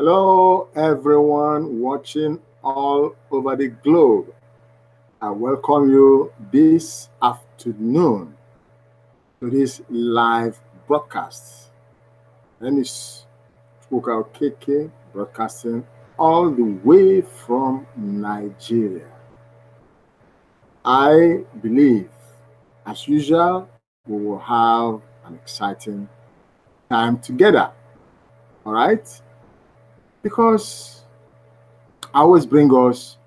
Hello, everyone watching all over the globe. I welcome you this afternoon to this live broadcast. My name is Chukwuka Okeke, broadcasting all the way from Nigeria. I believe, as usual, we will have an exciting time together. All right? Because I always bring us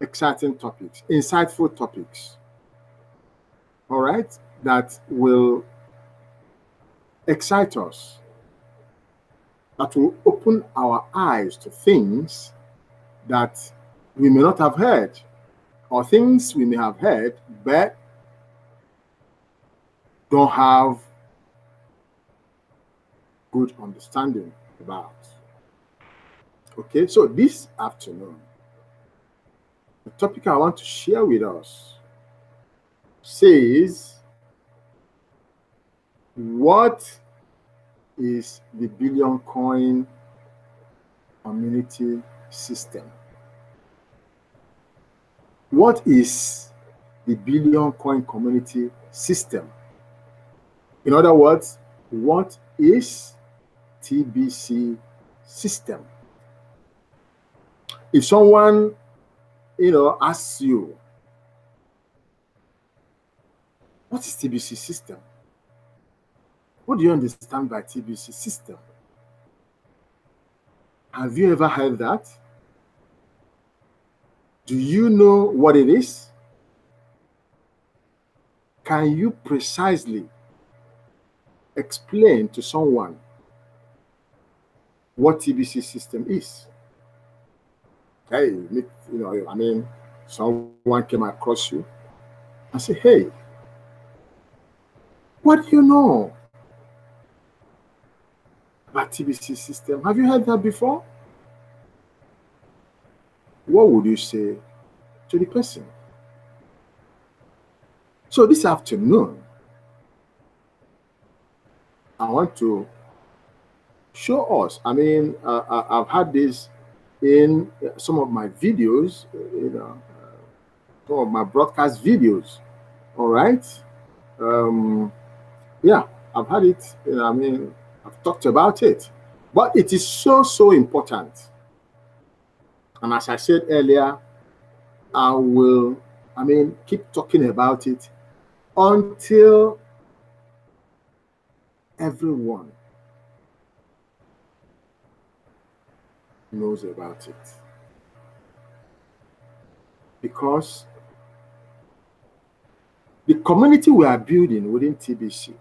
exciting topics, insightful topics, all right, that will excite us, that will open our eyes to things that we may not have heard, or things we may have heard but don't have good understanding about. Okay, so this afternoon, the topic I want to share with us says, what is the billion coin community system? What is the billion coin community system? In other words, what is TBC system? If someone asks you, what is TBC system? What do you understand by TBC system? Have you ever heard that? Do you know what it is? Can you precisely explain to someone what TBC system is? Hey, someone came across you and said, hey, what do you know about TBC system? Have you heard that before? What would you say to the person? So this afternoon, I want to show us. I've had this in some of my videos, some of my broadcast videos. All right. Yeah, I've had it. I've talked about it, but it is so important. And as I said earlier, I will, keep talking about it until everyone knows about it. Because the community we are building within TBC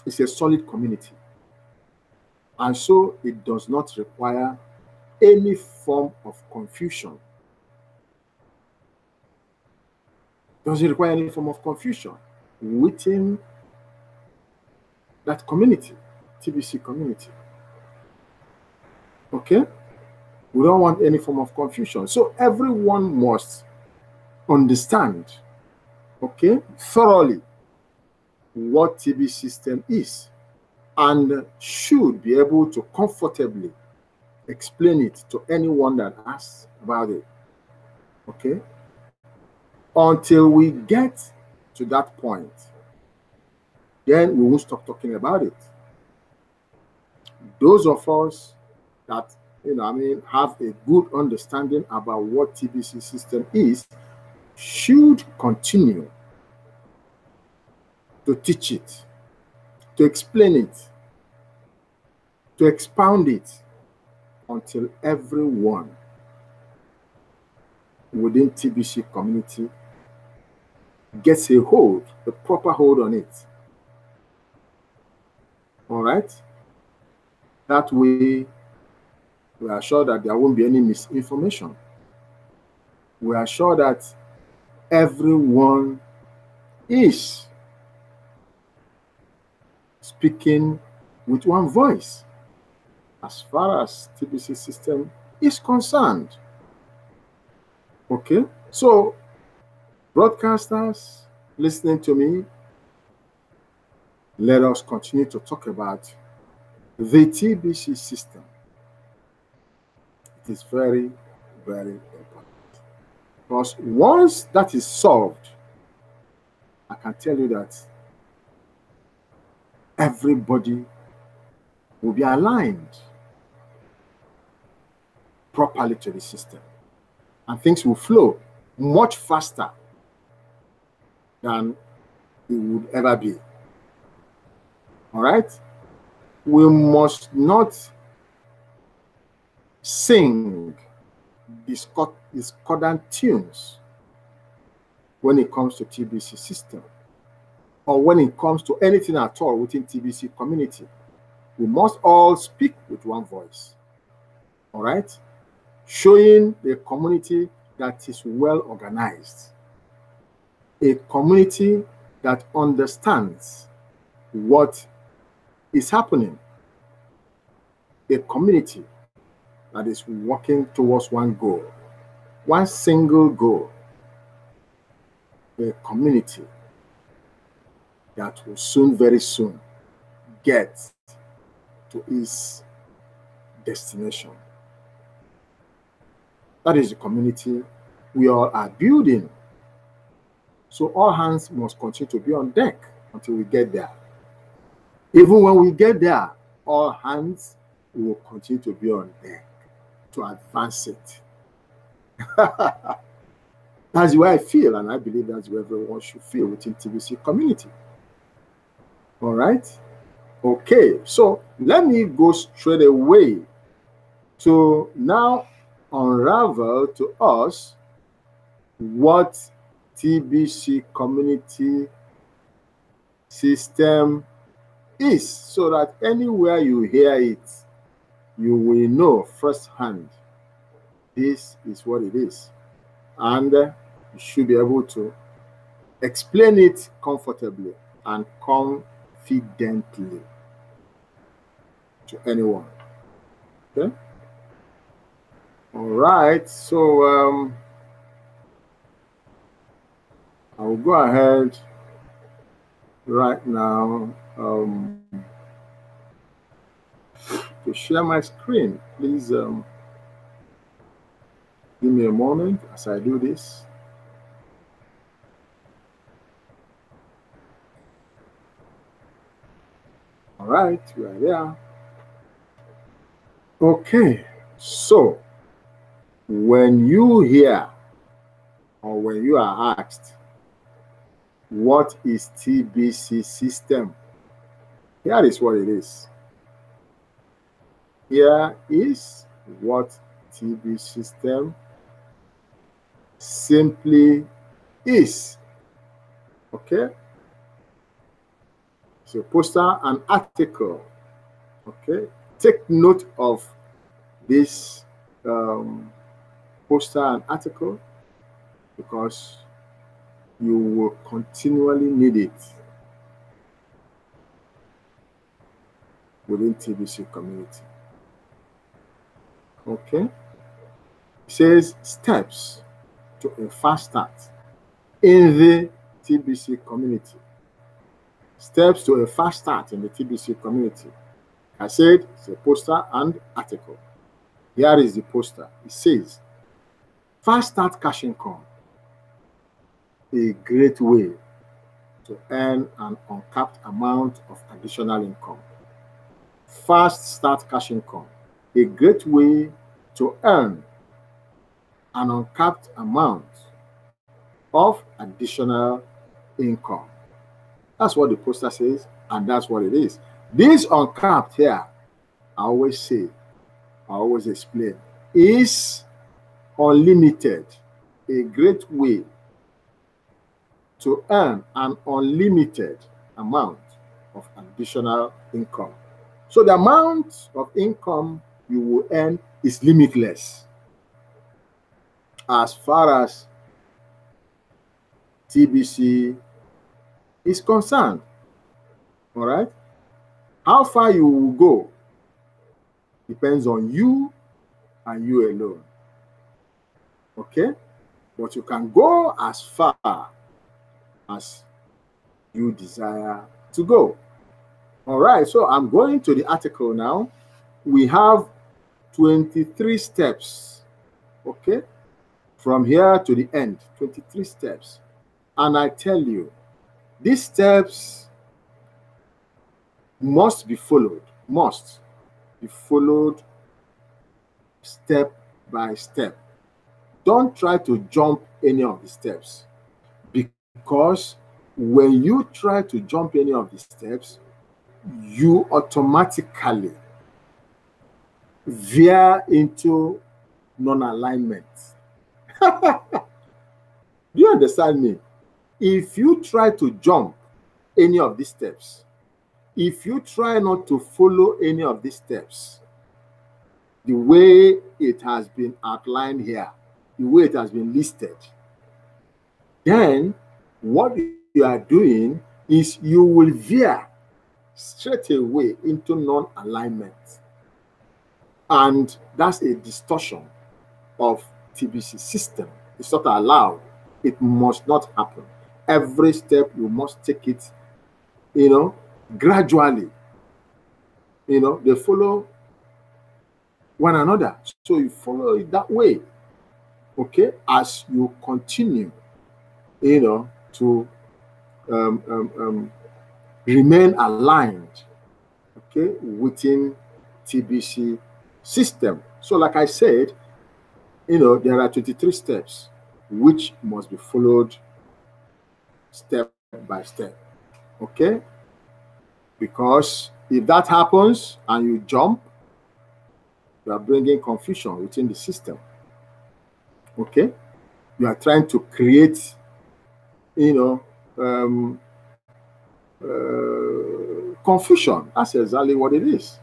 is a solid community. And so it does not require any form of confusion. Doesn't require any form of confusion within that community, TBC community. Okay? We don't want any form of confusion. So everyone must understand, okay, thoroughly what TBC system is and should be able to comfortably explain it to anyone that asks about it. Okay? Until we get to that point, then we won't stop talking about it. Those of us that have a good understanding about what TBC system is should continue to teach it, to explain it, to expound it, until everyone within TBC community gets a hold, a proper hold on it. All right? That way, we are sure that there won't be any misinformation. We are sure that everyone is speaking with one voice as far as TBC system is concerned. Okay? So, broadcasters listening to me, let us continue to talk about the TBC system. It is very, very important. Because once that is solved, I can tell you that everybody will be aligned properly to the system. And things will flow much faster than it would ever be. All right? We must not sing discordant tunes when it comes to TBC system, or when it comes to anything at all within TBC community. We must all speak with one voice. All right? Showing a community that is well organized, a community that understands what is happening, a community that is working towards one goal, one single goal, a community that will soon, very soon, get to its destination. That is the community we all are building. So all hands must continue to be on deck until we get there. Even when we get there, all hands will continue to be on deck to advance it. That's the way I feel, and I believe that's where everyone should feel within TBC community. All right? Okay, so let me go straight away to now unravel to us what TBC community system is, so that anywhere you hear it, you will know firsthand this is what it is, and you should be able to explain it comfortably and confidently to anyone. Okay? All right, so I will go ahead right now to share my screen. Please give me a moment as I do this. All right, we are there. Okay, so when you hear or when you are asked, what is TBC system? Here is what it is. Here is what TBC system simply is. Okay? So poster and article. Okay? Take note of this poster and article, because you will continually need it within TBC community. Okay? It says steps to a fast start in the TBC community. Steps to a fast start in the TBC community. I said it's a poster and article. Here is the poster. It says, fast start cash income, a great way to earn an uncapped amount of additional income. Fast start cash income, a great way to earn an uncapped amount of additional income. That's what the poster says, and that's what it is. This uncapped here, I always say, I always explain, is unlimited, a great way to earn an unlimited amount of additional income. So the amount of income you will earn is limitless as far as TBC is concerned. All right? How far you will go depends on you and you alone. Okay? But you can go as far as you desire to go. All right, so I'm going to the article now. We have 23 steps, okay? From here to the end, 23 steps. And I tell you, these steps must be followed step by step. Don't try to jump any of the steps, because when you try to jump any of the steps, you automatically veer into non-alignment. Do you understand me? If you try to jump any of these steps, if you try not to follow any of these steps, the way it has been outlined here, the way it has been listed, then what you are doing is you will veer straight away into non-alignment. And that's a distortion of TBC system. It's not allowed. It must not happen. Every step you must take it, gradually. They follow one another. So you follow it that way, okay, as you continue, to remain aligned, okay, within TBC system. So like I said, there are 23 steps which must be followed step by step, okay? Because if that happens and you jump, you are bringing confusion within the system, okay? You are trying to create, confusion. That's exactly what it is,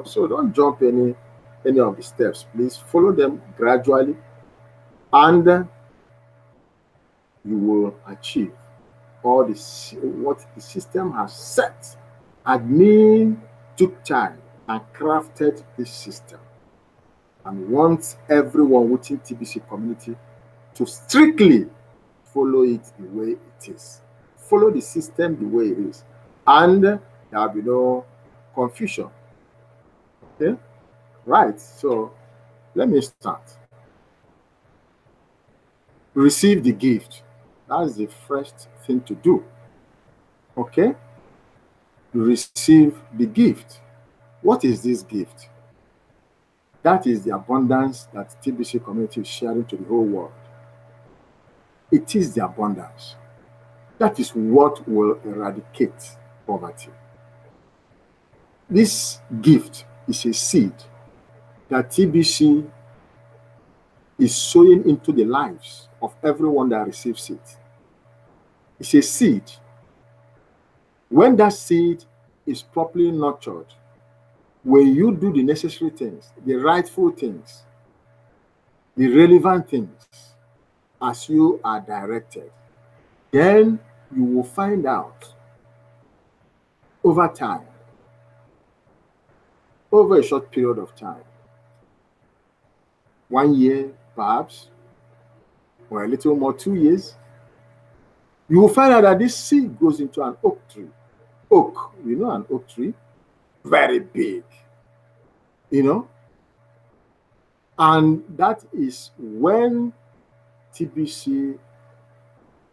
So don't jump any of the steps. Please follow them gradually, and you will achieve all this what the system has set. Admin took time and crafted this system and wants everyone within TBC community to strictly follow it the way it is. Follow the system the way it is, and there will be no confusion. Okay? Right, so let me start. Receive the gift. That's the first thing to do. Okay? Receive the gift. What is this gift? That is the abundance that TBC community is sharing to the whole world. It is the abundance. That is what will eradicate poverty. This gift is a seed that TBC is sowing into the lives of everyone that receives it. It's a seed. When that seed is properly nurtured, when you do the necessary things, the rightful things, the relevant things, as you are directed, then you will find out over time, over a short period of time, 1 year perhaps, or a little more, 2 years, you will find out that this seed goes into an oak tree. Oak, an oak tree, very big, and that is when TBC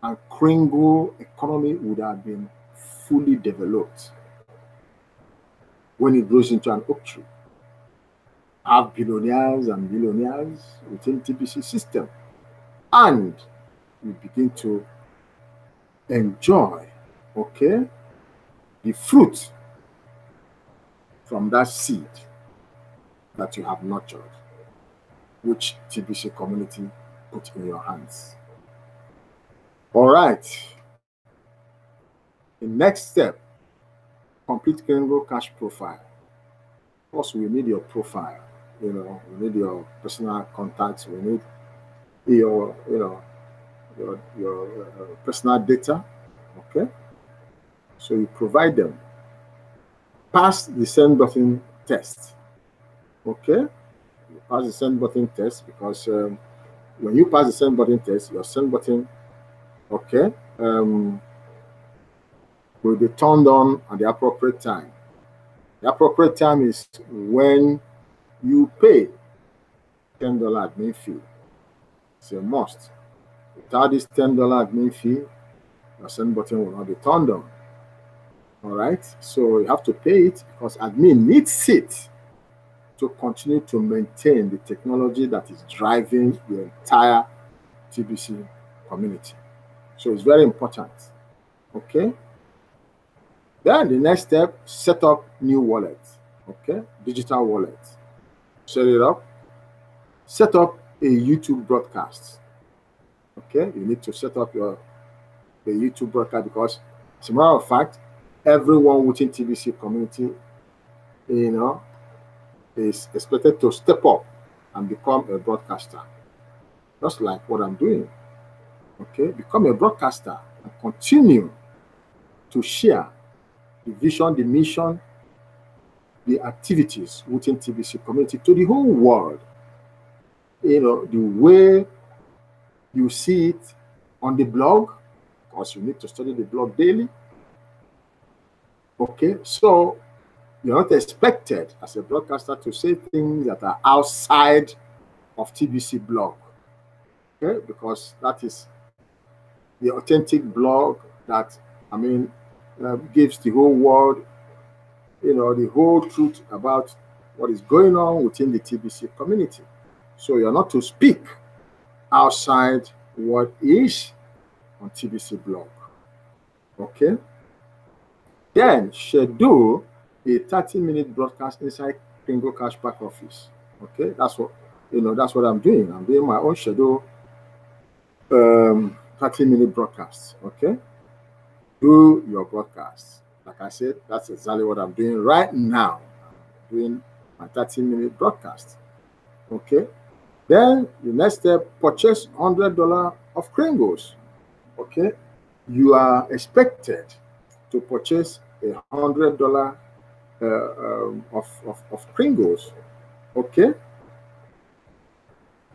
and Kringle economy would have been fully developed. When it grows into an oak tree, have billionaires and millionaires within TBC system, and we begin to enjoy, okay, the fruit from that seed that you have nurtured, which TBC community put in your hands. All right. The next step, complete Kringle Cash profile. First, we need your profile. We need your personal contacts. We need your personal data. Okay. So you provide them. Pass the send button test. Okay. You pass the send button test, because when you pass the send button test, your send button, okay, will be turned on at the appropriate time. The appropriate time is when you pay $10 admin fee. It's a must. Without this $10 admin fee, your send button will not be turned on. All right, so you have to pay it because admin needs it to continue to maintain the technology that is driving the entire TBC community. So it's very important. Okay. Then the next step, set up new wallet. Okay, digital wallet. Set it up. Set up a YouTube broadcast. Okay, you need to set up the YouTube broadcast because, as a matter of fact, everyone within TBC community, is expected to step up and become a broadcaster, just like what I'm doing. Okay, become a broadcaster and continue to share the vision, the mission, the activities within TBC community to the whole world. The way you see it on the blog, because you need to study the blog daily. Okay, so you're not expected as a broadcaster to say things that are outside of TBC blog. Okay, because that is the authentic blog that, gives the whole world, the whole truth about what is going on within the TBC community. So you're not to speak outside what is on TBC blog. Okay. Then schedule a 30-minute broadcast inside Kringle Cash back office. Okay, that's what I'm doing. I'm doing my own schedule 30-minute broadcast. Okay, do your broadcast. Like I said, that's exactly what I'm doing right now. I'm doing my 30-minute broadcast. Okay, then the next step, purchase $100 of Kringles. Okay, you are expected to purchase $100 of Kringles. Okay,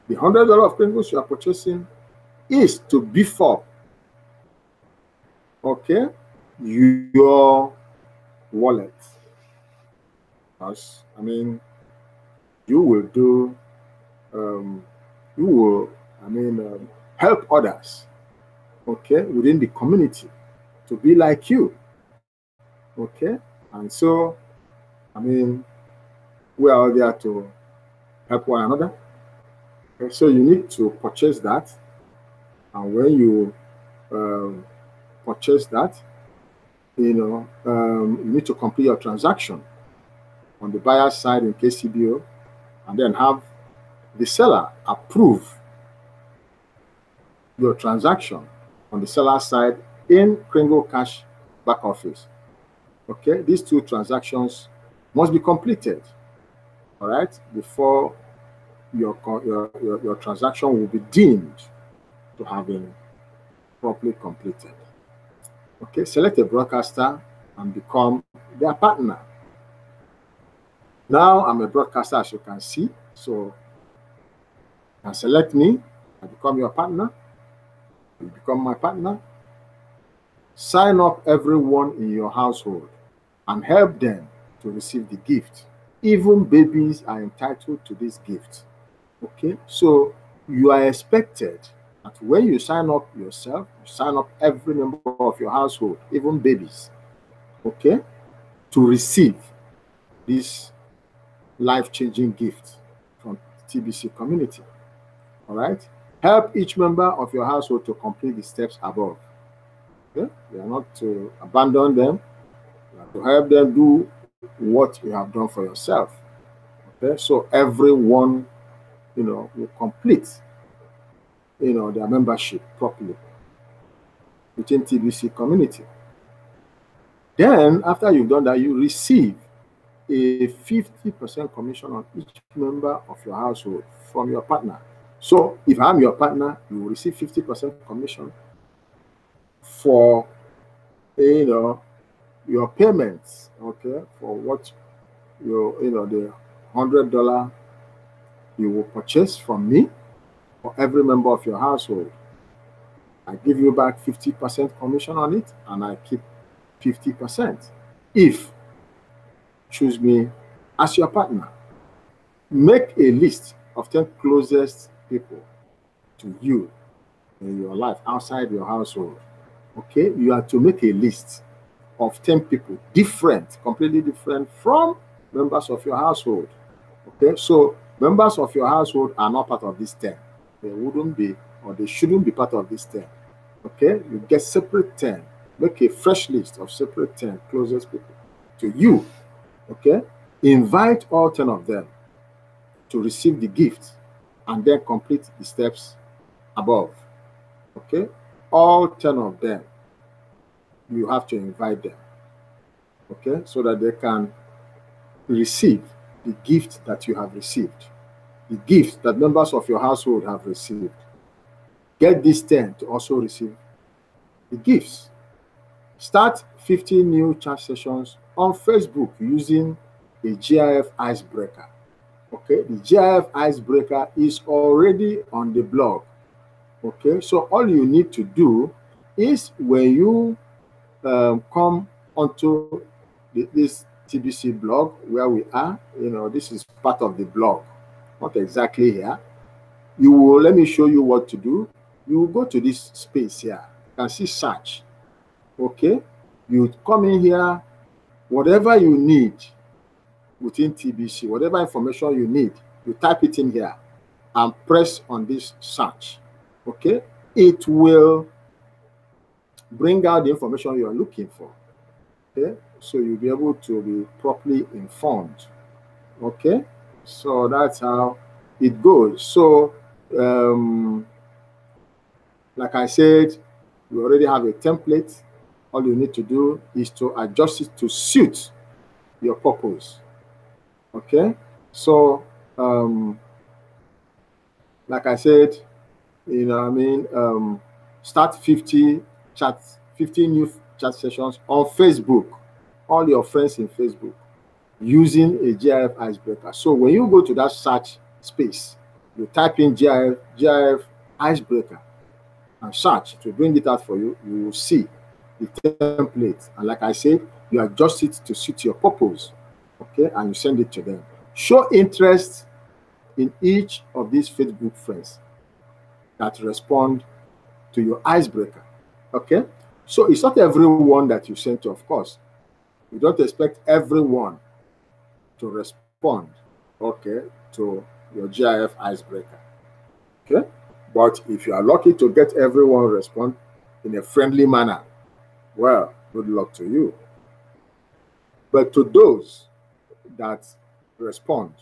the $100 of Kringles you are purchasing is to beef up, okay, your wallet. As you will do, help others, okay, within the community to be like you. Okay, and so we are there to help one another. Okay, so you need to purchase that, and when you purchase that, you need to complete your transaction on the buyer side in KCBO, and then have the seller approve your transaction on the seller side in Kringle Cash back office. Okay, these two transactions must be completed, all right, before your transaction will be deemed to have been properly completed. Okay, select a broadcaster and become their partner. Now I'm a broadcaster, as you can see, so you can select me, I become your partner, you become my partner. Sign up everyone in your household and help them to receive the gift. Even babies are entitled to this gift. Okay, so you are expected that when you sign up yourself, you sign up every member of your household, even babies, okay, to receive this life-changing gift from TBC community. All right, help each member of your household to complete the steps above. Okay, you are not to abandon them, you have to help them do what you have done for yourself. Okay, so everyone will complete their membership properly within TBC community. Then after you've done that, you receive a 50% commission on each member of your household from your partner. So if I'm your partner, you will receive 50% commission for your payments, okay, for what the $100 you will purchase from me for every member of your household. I give you back 50% commission on it, and I keep 50%. If choose me as your partner, make a list of 10 closest people to you in your life outside your household. Okay, you are to make a list of 10 people, different, completely different from members of your household. Okay, so members of your household are not part of this 10. They wouldn't be, or they shouldn't be part of this 10. Okay, you get separate 10. Make a fresh list of separate 10 closest people to you. Okay, invite all 10 of them to receive the gift and then complete the steps above. Okay, all 10 of them, you have to invite them. Okay, so that they can receive the gift that you have received, the gift that members of your household have received. Get these 10 to also receive the gifts. Start 15 new chat sessions on Facebook using a GIF Icebreaker. Okay, the GIF Icebreaker is already on the blog. Okay, so all you need to do is when you come onto this TBC blog where we are, this is part of the blog, not exactly here. You will, let me show you what to do. You will go to this space here. You can see search. Okay, you come in here, whatever you need within TBC, whatever information you need, you type it in here and press on this search. Okay, it will bring out the information you are looking for. Okay, so you'll be able to be properly informed. Okay, so that's how it goes. So like I said, we already have a template. All you need to do is to adjust it to suit your purpose. Okay, so like I said, start 50 new chat sessions on Facebook, all your friends in Facebook, using a GIF Icebreaker. So when you go to that search space, you type in GIF Icebreaker and search to bring it out for you. You will see the template, and like I said, you adjust it to suit your purpose. Okay, and you send it to them. Show interest in each of these Facebook friends that respond to your icebreaker. Okay, so it's not everyone that you send to, of course. You don't expect everyone to respond, okay, to your GIF Icebreaker. Okay, but if you are lucky to get everyone respond in a friendly manner, well, good luck to you. But to those that respond,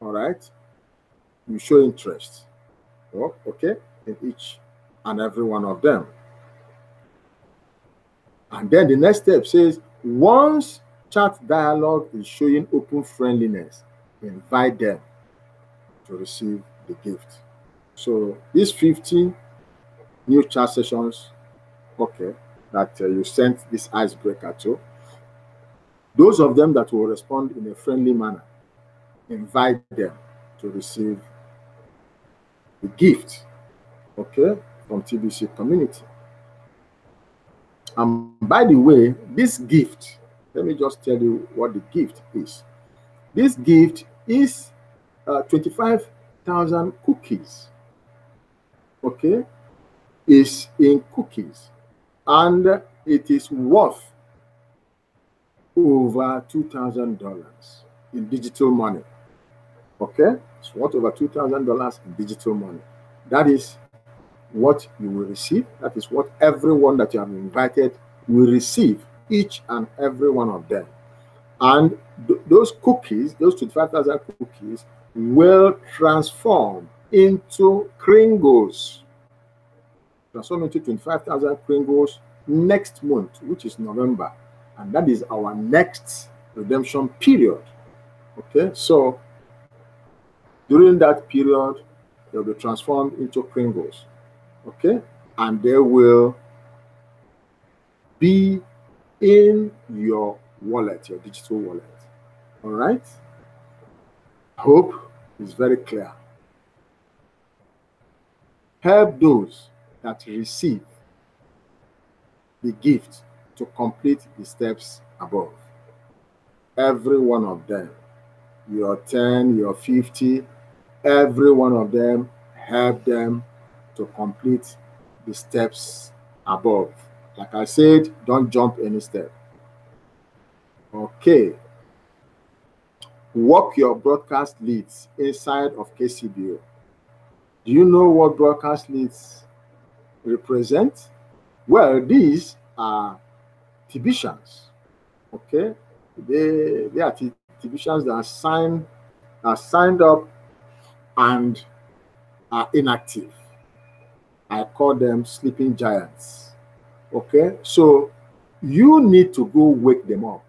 all right, you show interest, okay, in each and every one of them. And then the next step says, once chat dialogue is showing open friendliness, invite them to receive the gift. So these 50 new chat sessions, okay, that you sent this icebreaker to, those of them that will respond in a friendly manner, invite them to receive the gift, okay, from TBC community. And by the way, this gift, let me just tell you what the gift is. This gift is 25,000 cookies, okay, is in cookies, and it is worth over $2,000 in digital money. Okay, it's worth over $2,000 in digital money. That is what you will receive. That is what everyone that you have invited will receive, each and every one of them. And those cookies, those 25,000 cookies, will transform into Kringles. Transform into 25,000 Kringles next month, which is November. And that is our next redemption period. Okay, so during that period, they'll be transformed into Kringles. Okay, and they will be in your wallet, your digital wallet. All right, hope is very clear. Help those that receive the gift to complete the steps above. Every one of them, your 10, your 50, every one of them, help them to complete the steps above. Like I said, don't jump any step. Okay. Work your broadcast leads inside of KCBO. Do you know what broadcast leads represent? Well, these are TBCians. Okay, they are TBCians that are signed up and are inactive. I call them sleeping giants. Okay, so you need to go wake them up.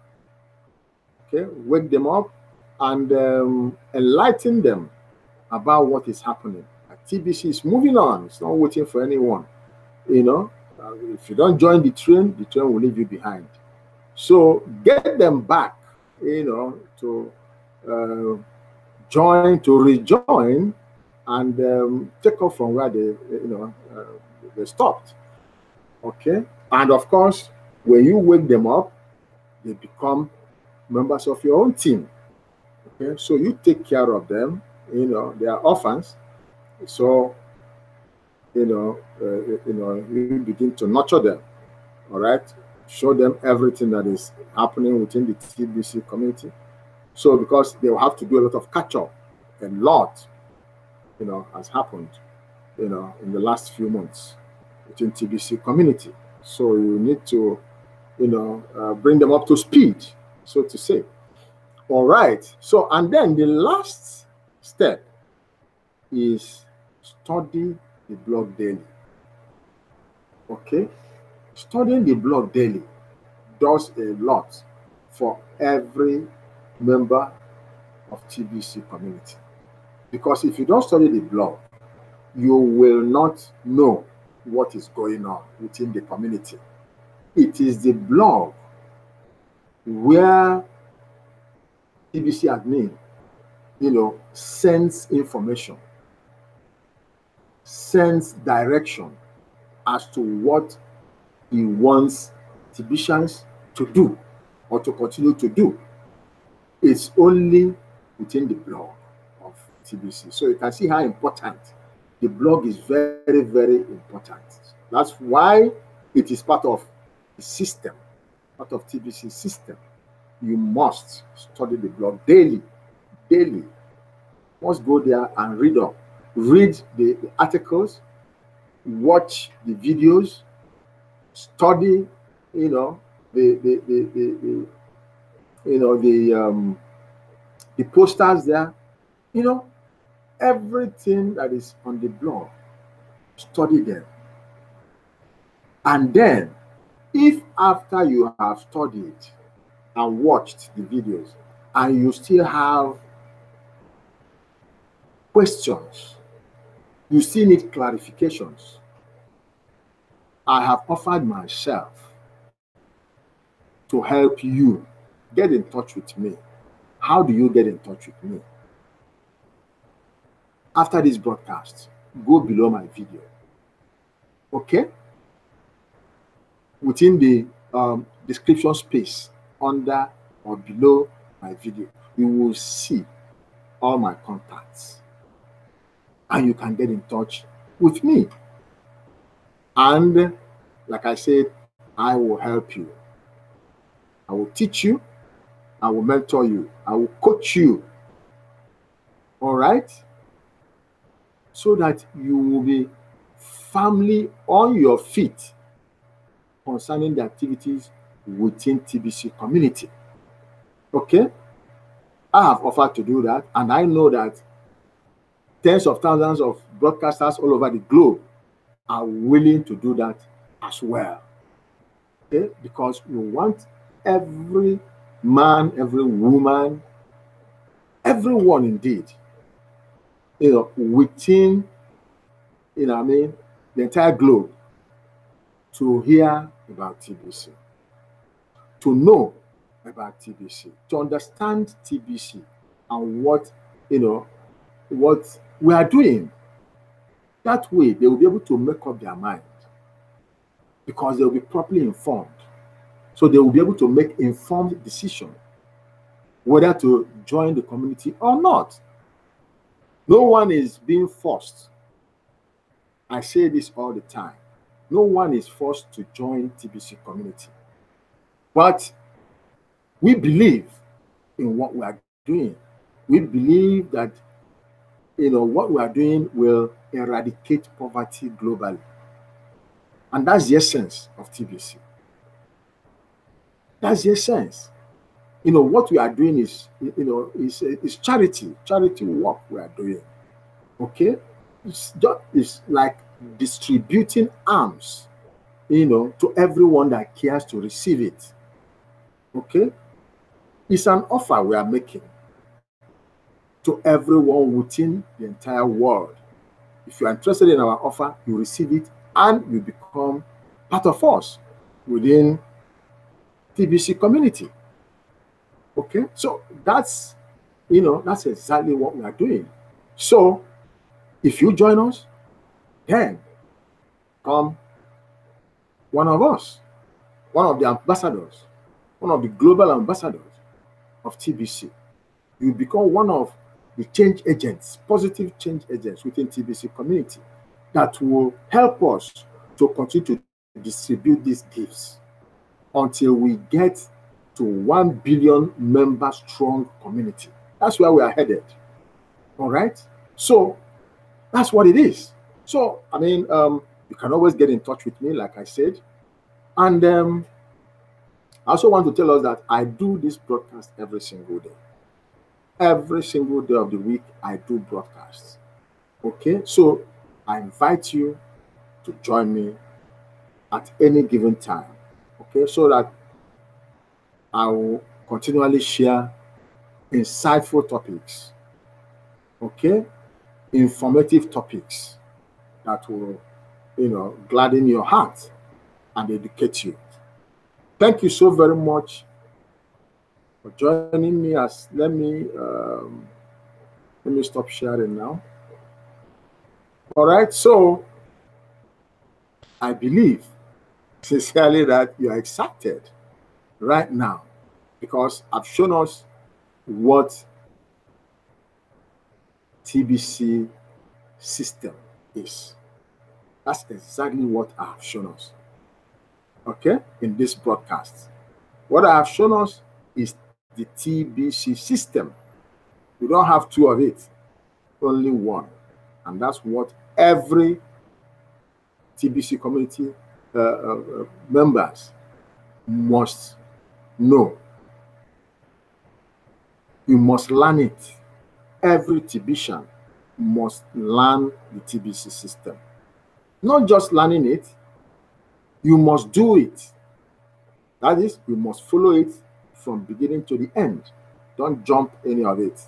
Okay, wake them up and enlighten them about what is happening. TBC is moving on. It's not waiting for anyone. You know, if you don't join the train will leave you behind. So get them back, you know, to rejoin and take off from where they stopped. Okay, and of course, when you wake them up, they become members of your own team. Okay, so you take care of them. You know, they are orphans. So you begin to nurture them. All right, show them everything that is happening within the TBC community. So because they will have to do a lot of catch up, a lot, has happened, in the last few months within TBC community. So you need to, bring them up to speed, so to say. All right. So, and then the last step is study the blog daily. Okay. Studying the blog daily does a lot for every member of TBC community. Because if you don't study the blog, you will not know what is going on within the community. It is the blog where TBC admin, sends information, sends direction as to what he wants TBCians to do or to continue to do. It's only within the blog of TBC. So you can see how important the blog is. Very, very important. That's why it is part of the system, part of TBC system. You must study the blog daily. Daily. You must go there and read up. Read the articles, watch the videos, study, the posters there, everything that is on the blog, study them. And then, if after you have studied and watched the videos and you still have questions, you still need clarifications, I have offered myself to help you get in touch with me. How do you get in touch with me? After this broadcast, go below my video. Okay? Within the description space, under or below my video, you will see all my contacts. And you can get in touch with me. And like I said, I will help you. I will teach you. I will mentor you. I will coach you. All right? So that you will be firmly on your feet concerning the activities within TBC community. Okay? I have offered to do that, and I know that tens of thousands of broadcasters all over the globe are willing to do that as well. Okay? Because we want every man, every woman, everyone indeed, within, the entire globe to hear about TBC, to know about TBC, to understand TBC and what we are doing. That way, they will be able to make up their mind because they will be properly informed. So they will be able to make informed decision whether to join the community or not. No one is being forced. I say this all the time. No one is forced to join TBC community. But we believe in what we are doing. We believe that what we are doing will eradicate poverty globally. And that's the essence of TBC. That's the essence. What we are doing is charity work we are doing. Okay? It's like distributing alms, to everyone that cares to receive it. Okay? It's an offer we are making to everyone within the entire world. If you are interested in our offer, you receive it and you become part of us within TBC community. Okay, so that's exactly what we are doing. So if you join us, then come one of us, one of the ambassadors, one of the global ambassadors of TBC. You become one of the change agents, positive change agents within TBC community that will help us to continue to distribute these gifts until we get to 1 billion member strong community. That's where we are headed. All right. So that's what it is. So, you can always get in touch with me, like I said. And I also want to tell us that I do this broadcast every single day. Every single day of the week, I do broadcasts. Okay. So I invite you to join me at any given time. Okay. So that I will continually share insightful topics, okay, informative topics that will, gladden your heart and educate you. Thank you so very much for joining me. Let me stop sharing now. All right, so I believe sincerely that you are excited right now because I've shown us what TBC system is. That's exactly what I have shown us. Okay, in this broadcast. What I have shown us is the TBC system. We don't have two of it, only one. And that's what every TBC community members must know. You must learn it. Every TBCian must learn the TBC system. Not just learning it, you must do it. That is, you must follow it from beginning to the end. Don't jump any of it.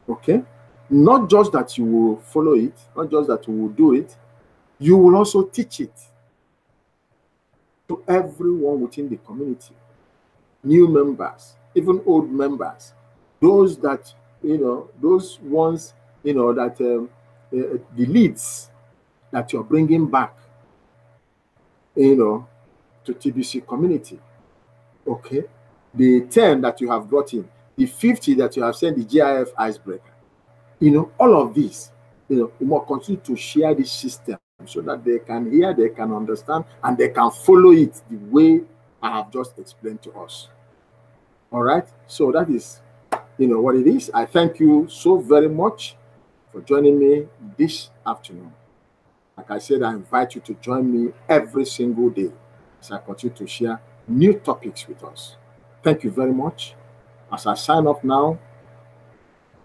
Okay? Not just that you will follow it, not just that you will do it, you will also teach it to everyone within the community. New members, even old members, those that, those ones, that the leads that you're bringing back, to TBC community. Okay? The 10 that you have brought in, the 50 that you have sent the GIF Icebreaker, all of these, we must continue to share this system so that they can hear, they can understand, and they can follow it the way I have just explained to us. All right? So that is, what it is. I thank you so very much for joining me this afternoon. Like I said, I invite you to join me every single day as I continue to share new topics with us. Thank you very much. As I sign off now,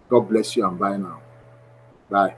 God bless you and bye now. Bye.